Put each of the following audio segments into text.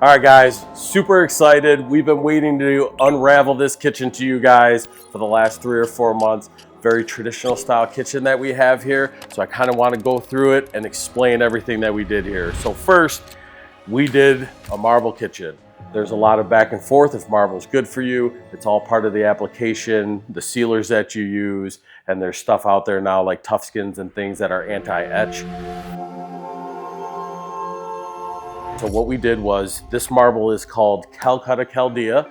All right, guys, super excited. We've been waiting to unravel this kitchen to you guys for the last 3 or 4 months. Very traditional style kitchen that we have here. So I kind of want to go through it and explain everything that we did here. So first, we did a marble kitchen. There's a lot of back and forth if marble is good for you. It's all part of the application, the sealers that you use, and there's stuff out there now like tough skins and things that are anti-etch. So what we did was, this marble is called Calcutta Chaldea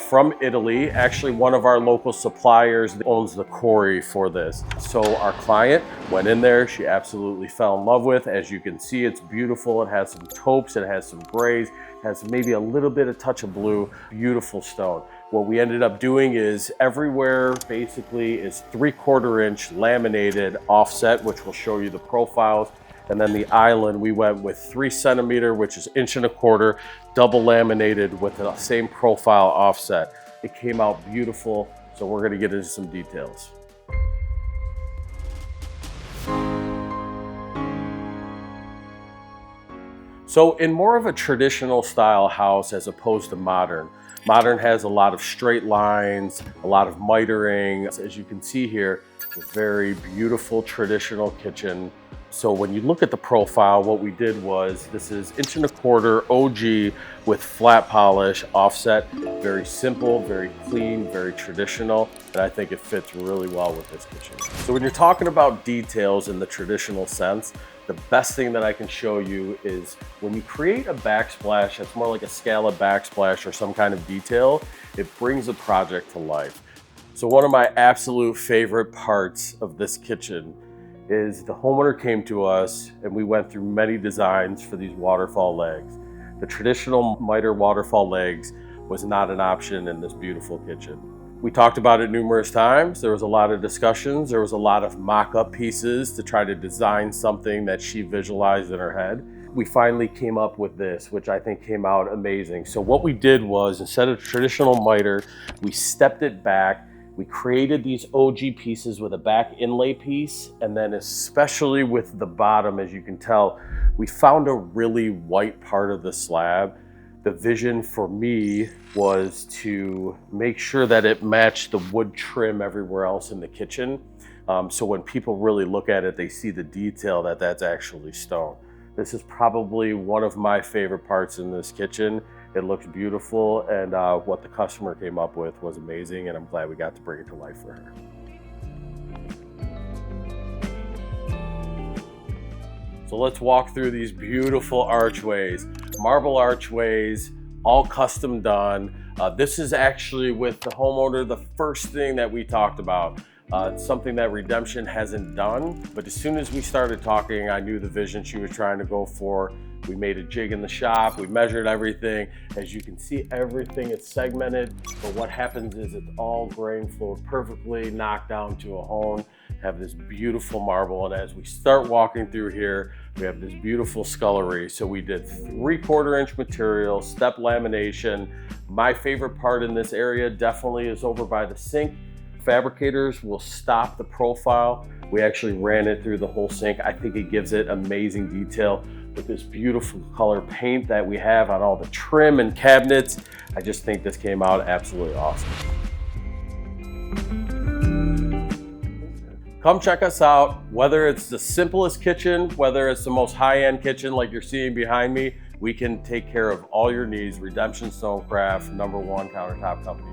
from Italy. Actually, one of our local suppliers owns the quarry for this. So our client went in there, she absolutely fell in love with. As you can see, it's beautiful. It has some taupes, it has some grays, it has maybe a little bit of touch of blue. Beautiful stone. What we ended up doing is everywhere basically is 3/4 inch laminated offset, which will show you the profiles. And then the island, we went with 3 centimeter, which is 1.25 inches, double laminated with the same profile offset. It came out beautiful, so we're gonna get into some details. So in more of a traditional style house as opposed to modern, modern has a lot of straight lines, a lot of mitering. As you can see here, it's a very beautiful traditional kitchen. So when you look at the profile, what we did was, this is 1.25 inch OG with flat polish offset. Very simple, very clean, very traditional, and I think it fits really well with this kitchen. So when you're talking about details in the traditional sense, the best thing that I can show you is when you create a backsplash that's more like a scallop backsplash or some kind of detail, it brings the project to life. So one of my absolute favorite parts of this kitchen is the homeowner came to us and we went through many designs for these waterfall legs. The traditional miter waterfall legs was not an option in this beautiful kitchen. We talked about it numerous times. There was a lot of discussions. There was a lot of mock-up pieces to try to design something that she visualized in her head. We finally came up with this, which I think came out amazing. So what we did was, instead of traditional miter, we stepped it back. We created these OG pieces with a back inlay piece, and then especially with the bottom, as you can tell, we found a really white part of the slab. The vision for me was to make sure that it matched the wood trim everywhere else in the kitchen. So when people really look at it, they see the detail that that's actually stone. This is probably one of my favorite parts in this kitchen. It looks beautiful, and what the customer came up with was amazing, and I'm glad we got to bring it to life for her. So let's walk through these beautiful archways. Marble archways, all custom done. This is actually, with the homeowner, the first thing that we talked about. It's something that Redemption hasn't done, but as soon as we started talking, I knew the vision she was trying to go for. We made a jig in the shop, we measured everything. As you can see, everything is segmented, but what happens is it's all grain flowed perfectly, knocked down to a hone, have this beautiful marble. And as we start walking through here, we have this beautiful scullery. So we did 3/4 inch material, step lamination. My favorite part in this area definitely is over by the sink. Fabricators will stop the profile. We actually ran it through the whole sink. I think it gives it amazing detail with this beautiful color paint that we have on all the trim and cabinets. I just think this came out absolutely awesome. Come check us out, whether it's the simplest kitchen, whether it's the most high-end kitchen like you're seeing behind me, we can take care of all your needs. Redemption Stonecraft, #1 countertop company.